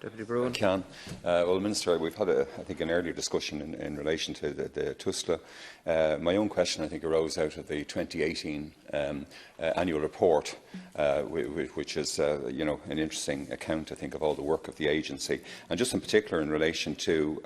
Deputy Broughan. Well, Minister, we've had, I think, an earlier discussion in relation to the TUSLA. My own question, I think, arose out of the 2018 annual report, which is, an interesting account, I think, of all the work of the agency, and just in particular in relation to,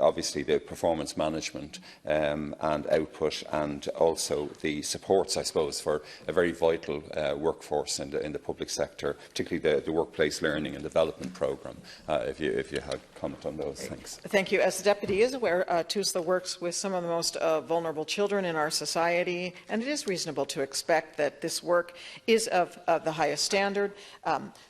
obviously, the performance management and output, and also the supports, I suppose, for a very vital workforce in the public sector, particularly the workplace learning and development programme. If you had comment on those, thanks. Thank you. As the Deputy is aware, TUSLA works with some of the most vulnerable children in our society, and it is reasonable to expect that this work is of the highest standard.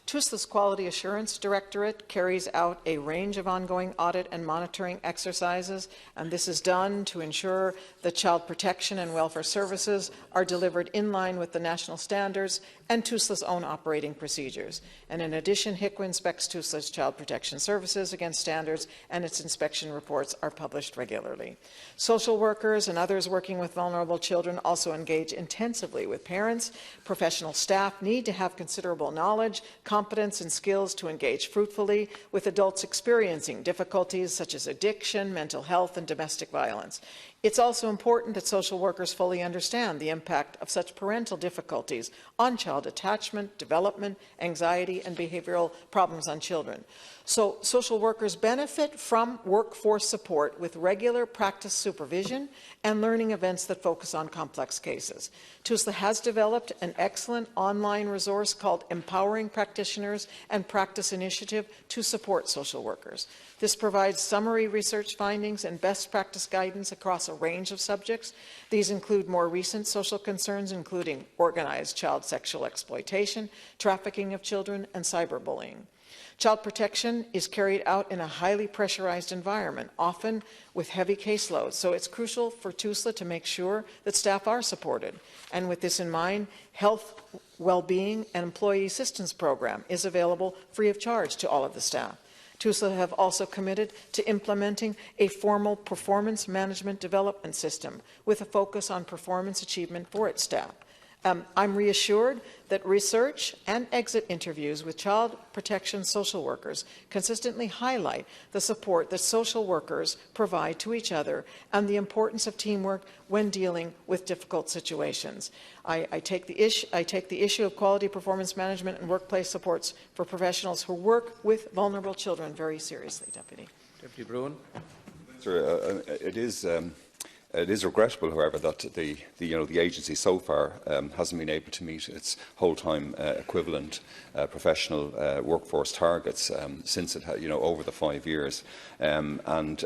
TUSLA's Quality Assurance Directorate carries out a range of ongoing audit and monitoring exercises, and this is done to ensure that child protection and welfare services are delivered in line with the national standards and TUSLA's own operating procedures. And in addition, HICWA inspects TUSLA's child protection services against standards, and its inspection reports are published regularly. Social workers and others working with vulnerable children also engage intensively with parents. Professional staff need to have considerable knowledge, competence and skills to engage fruitfully with adults experiencing difficulties such as addiction, mental health and domestic violence. It's also important that social workers fully understand the impact of such parental difficulties on child attachment, development, anxiety and behavioural problems on children. So social workers benefit from workforce support with regular practice supervision and learning events that focus on complex cases. TUSLA has developed an excellent online resource called Empowering Practitioners and Practice Initiative to support social workers. This provides summary research findings and best practice guidance across a range of subjects. These include more recent social concerns, including organized child sexual exploitation, trafficking of children, and cyberbullying. Child protection is carried out in a highly pressurized environment, often with heavy caseloads, so it's crucial for TUSLA to make sure that staff are supported. And with this in mind, Health, Wellbeing and Employee Assistance Program is available free of charge to all of the staff. TUSLA have also committed to implementing a formal performance management development system with a focus on performance achievement for its staff. I'm reassured that research and exit interviews with child protection social workers consistently highlight the support that social workers provide to each other and the importance of teamwork when dealing with difficult situations. I take the issue of quality performance management and workplace supports for professionals who work with vulnerable children very seriously, Deputy. Deputy Broughan. Sir, it is regrettable, however, that the agency so far hasn't been able to meet its whole-time equivalent professional workforce targets since it over the 5 years, and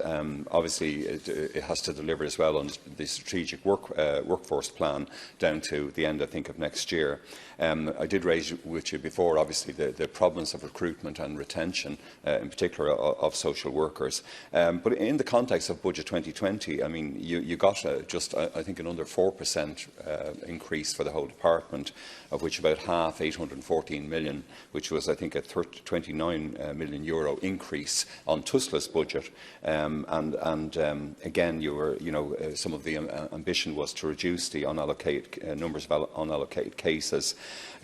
obviously it has to deliver as well on the strategic workforce plan down to the end, I think, of next year. I did raise with you before, obviously, the problems of recruitment and retention, in particular of social workers. But in the context of Budget 2020, I mean, you got just, I think, an under 4% increase for the whole department, of which about half, 814 million, which was, I think, a 29 million euro increase on TUSLA's budget. Again, some of the ambition was to reduce the unallocated numbers of unallocated cases,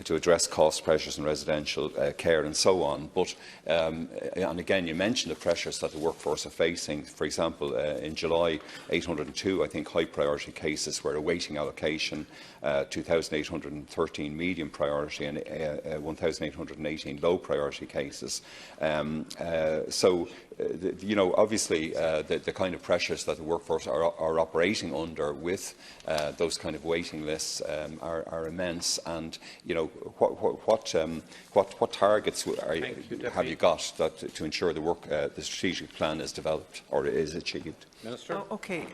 to address cost pressures in residential care and so on. But, and again, you mentioned the pressures that the workforce are facing. For example, in July, 802, I think, high priority cases were awaiting allocation, 2,813 medium priority and 1,818 low priority cases. Obviously, the kind of pressures that the workforce are operating under with those kind of waiting lists are immense. And what targets have you got to ensure the strategic plan is developed or is achieved? Minister. Oh, okay.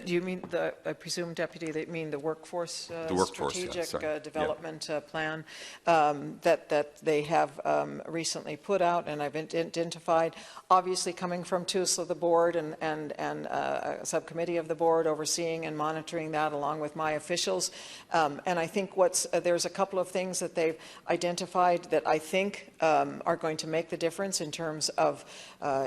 Do you mean I presume, Deputy, that you mean the workforce, strategic development plan that they have recently put out and I've identified? Obviously, obviously coming from TUSLA, the board, and a subcommittee of the board overseeing and monitoring that along with my officials. And I think there's a couple of things that they've identified that I think are going to make the difference in terms of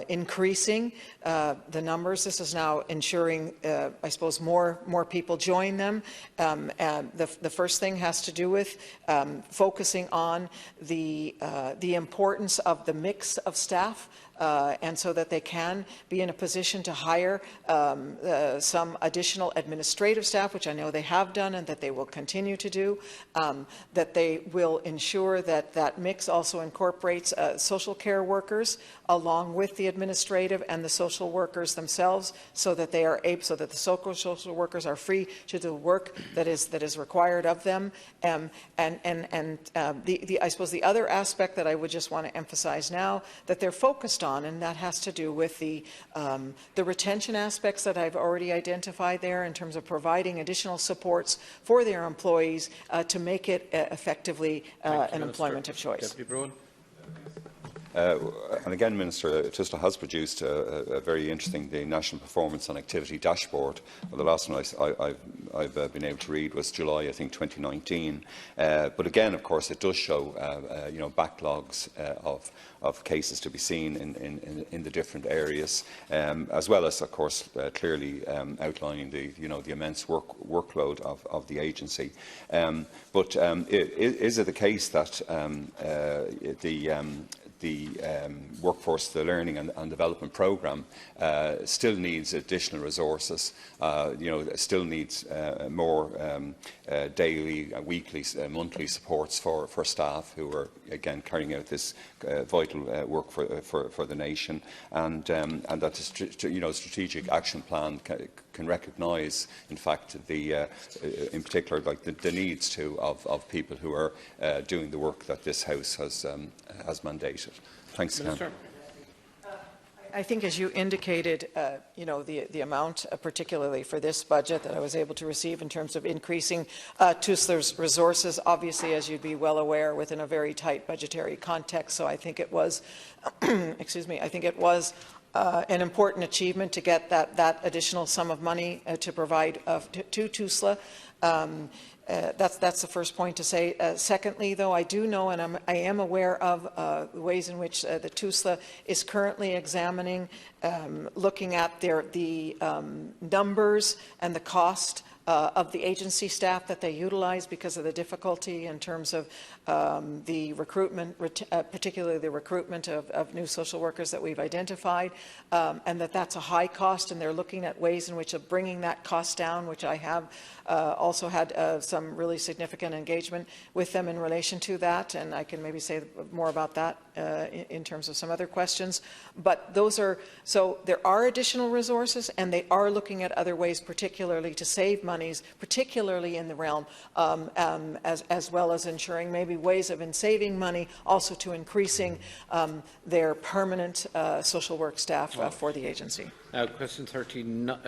increasing the numbers. This is now ensuring, I suppose, more people join them. The first thing has to do with focusing on the importance of the mix of staff, and so that they can be in a position to hire some additional administrative staff, which I know they have done and that they will continue to do, that they will ensure that that mix also incorporates social care workers along with the administrative and the social workers themselves, so that they are able, so that the social workers are free to do the work that is required of them. I suppose the other aspect that I would just want to emphasize now that they're focused on, and that has to do with the retention aspects that I've already identified there in terms of providing additional supports for their employees to make it effectively an employment of choice. Deputy Broughan. And again, Minister, TUSLA has produced a very interesting the National Performance and Activity Dashboard. Well, the last one I've been able to read was July, I think, 2019. But again, of course, it does show backlogs of cases to be seen in the different areas, as well as, of course, clearly outlining the immense workload of the agency. But is it the case that the workforce, the learning and development programme still needs additional resources, still needs more daily, weekly, monthly supports for staff who are, again, carrying out this vital work for the nation, and that the strategic action plan can recognise, in fact, in particular, like the needs of people who are doing the work that this House has mandated. Thanks, Minister. I think, as you indicated, the amount, particularly for this budget, that I was able to receive in terms of increasing TUSLA's resources, obviously, as you'd be well aware, within a very tight budgetary context. So I think it was, excuse me, I think it was an important achievement to get that additional sum of money to provide to TUSLA. That's the first point to say. Secondly, though, I do know, and I am aware of the ways in which the TUSLA is currently examining, looking at the numbers and the cost of the agency staff that they utilize because of the difficulty in terms of the recruitment, particularly the recruitment of new social workers that we've identified, and that's a high cost, and they're looking at ways in which of bringing that cost down, which I have also had some really significant engagement with them in relation to that, and I can maybe say more about that in terms of some other questions. But those are, so there are additional resources, and they are looking at other ways, particularly to save monies, particularly in the realm, as well as ensuring maybe ways of saving money, also to increasing their permanent social work staff for the agency. Now, question 59.